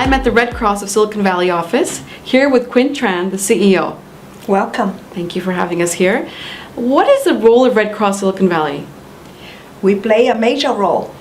I'm at the Red Cross of Silicon Valley office, here with Quinn Tran, the CEO. Welcome. Thank you for having us here. What is the role of Red Cross Silicon Valley? We play a major role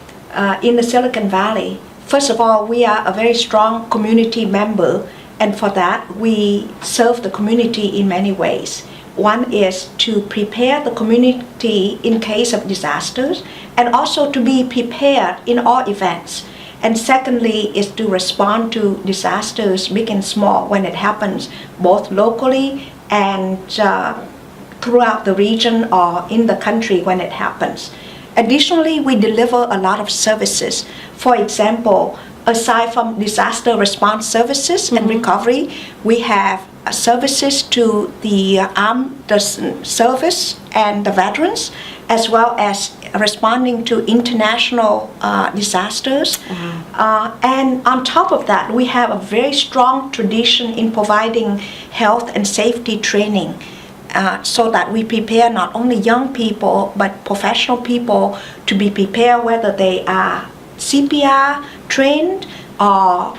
in the Silicon Valley. First of all, we are a very strong community member, and for that, we serve the community in many ways. One is to prepare the community in case of disasters, and also to be prepared in all events. And secondly is to respond to disasters, big and small, when it happens, both locally and throughout the region or in the country when it happens. Additionally, we deliver a lot of services. For example, aside from disaster response services and recovery, we have services to the armed service and the veterans, as well as responding to international disasters. And on top of that, we have a very strong tradition in providing health and safety training so that we prepare not only young people but professional people to be prepared, whether they are CPR trained or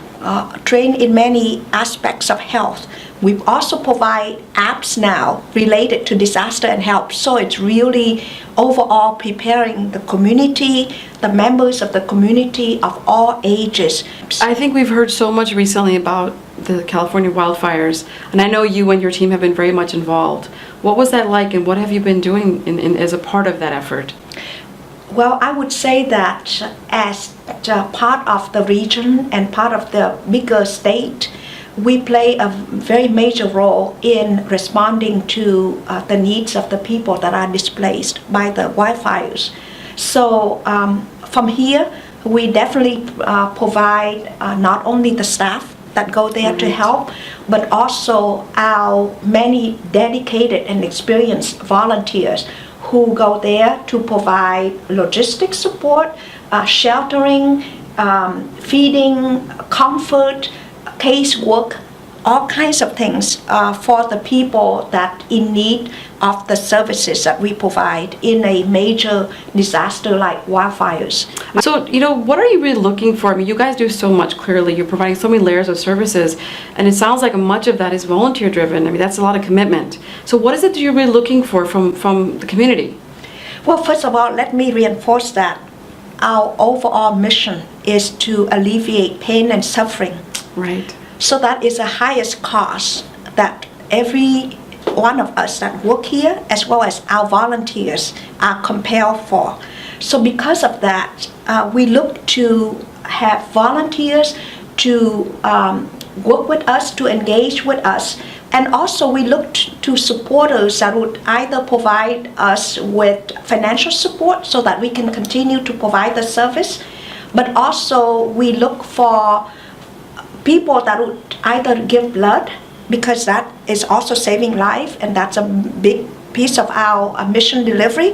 trained in many aspects of health. We also provide apps now related to disaster and health. So it's really overall preparing the community, the members of the community of all ages. I think we've heard so much recently about the California wildfires, and I know you and your team have been very much involved. What was that like, and what have you been doing as a part of that effort? Well, I would say that as part of the region and part of the bigger state, we play a very major role in responding to the needs of the people that are displaced by the wildfires. So from here, we definitely provide not only the staff that go there to help, but also our many dedicated and experienced volunteers who go there to provide logistics support, sheltering, feeding, comfort, casework, all kinds of things for the people that in need of the services that we provide in a major disaster like wildfires. So, what are you really looking for? I mean, you guys do so much clearly. You're providing so many layers of services, and it sounds like much of that is volunteer driven. I mean, that's a lot of commitment. So what is it that you're really looking for from the community? Well, first of all, let me reinforce that our overall mission is to alleviate pain and suffering. Right. So that is the highest cause that every one of us that work here, as well as our volunteers, are compelled for. So because of that, we look to have volunteers to work with us, to engage with us. And also we look to supporters that would either provide us with financial support so that we can continue to provide the service, but also we look for people that would either give blood, because that is also saving life, and that's a big piece of our mission delivery,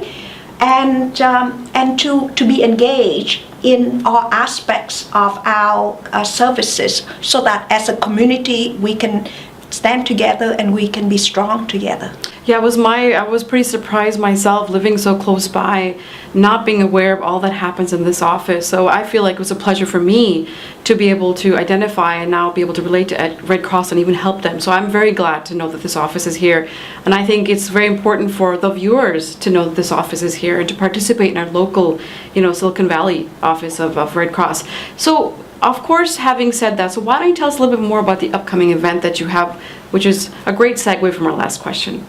and to be engaged in all aspects of our services, so that as a community we can stand together and we can be strong together. Yeah, I was pretty surprised myself living so close by, not being aware of all that happens in this office. So I feel like it was a pleasure for me to be able to identify and now be able to relate to Red Cross and even help them. So I'm very glad to know that this office is here. And I think it's very important for the viewers to know that this office is here and to participate in our local, Silicon Valley office of Red Cross. So of course, having said that, so why don't you tell us a little bit more about the upcoming event that you have, which is a great segue from our last question.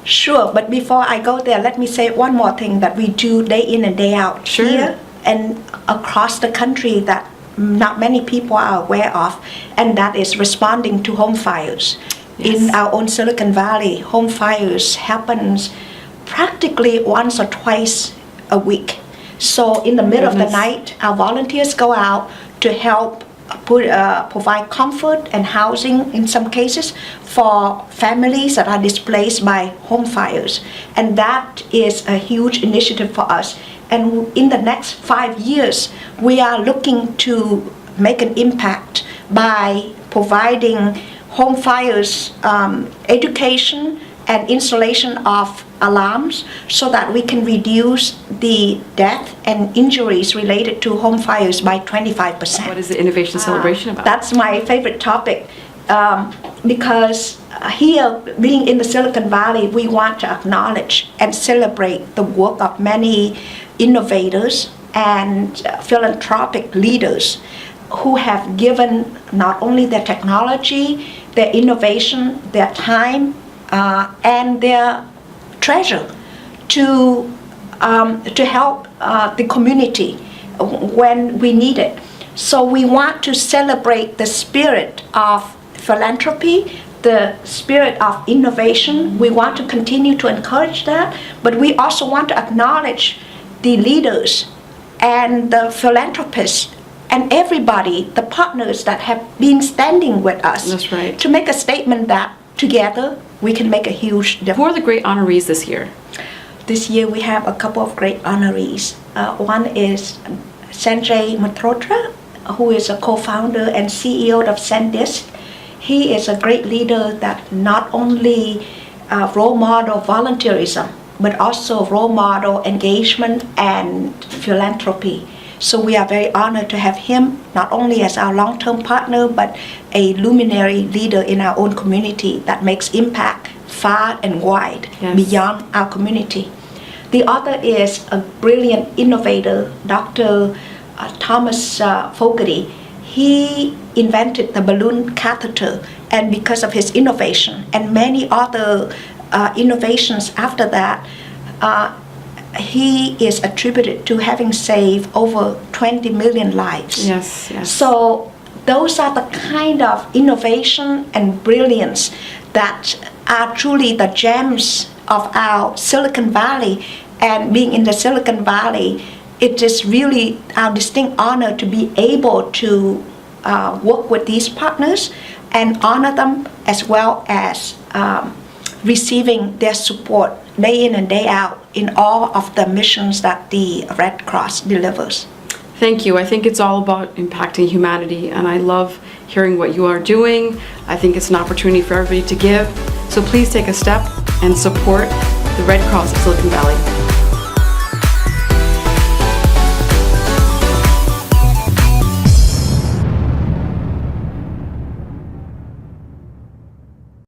Sure, but before I go there, let me say one more thing that we do day in and day out here and across the country that not many people are aware of, and that is responding to home fires. Yes. In our own Silicon Valley, home fires happens practically once or twice a week. So in the middle of the night, our volunteers go out to help provide comfort and housing in some cases for families that are displaced by home fires. And that is a huge initiative for us. And in the next 5 years, we are looking to make an impact by providing home fires education and installation of alarms so that we can reduce the death and injuries related to home fires by 25%. What is the innovation celebration about? That's my favorite topic because here, being in the Silicon Valley, we want to acknowledge and celebrate the work of many innovators and philanthropic leaders who have given not only their technology, their innovation, their time, and their treasure to help the community when we need it. So we want to celebrate the spirit of philanthropy, the spirit of innovation. We want to continue to encourage that, but we also want to acknowledge the leaders and the philanthropists and everybody, the partners that have been standing with us. That's right. To make a statement that together we can make a huge difference. Who are the great honorees this year? This year we have a couple of great honorees. One is Sanjay Mehrotra, who is a co-founder and CEO of SanDisk. He is a great leader that not only role model volunteerism, but also role model engagement and philanthropy. So we are very honored to have him not only as our long-term partner, but a luminary leader in our own community that makes impact far and wide beyond our community. The other is a brilliant innovator, Dr. Thomas Fogarty. He invented the balloon catheter, and because of his innovation and many other innovations after that, he is attributed to having saved over 20 million lives. Yes, yes. So those are the kind of innovation and brilliance that are truly the gems of our Silicon Valley. And being in the Silicon Valley, it is really our distinct honor to be able to work with these partners and honor them, as well as receiving their support day in and day out in all of the missions that the Red Cross delivers. Thank you. I think it's all about impacting humanity, and I love hearing what you are doing. I think it's an opportunity for everybody to give. So please take a step and support the Red Cross of Silicon Valley.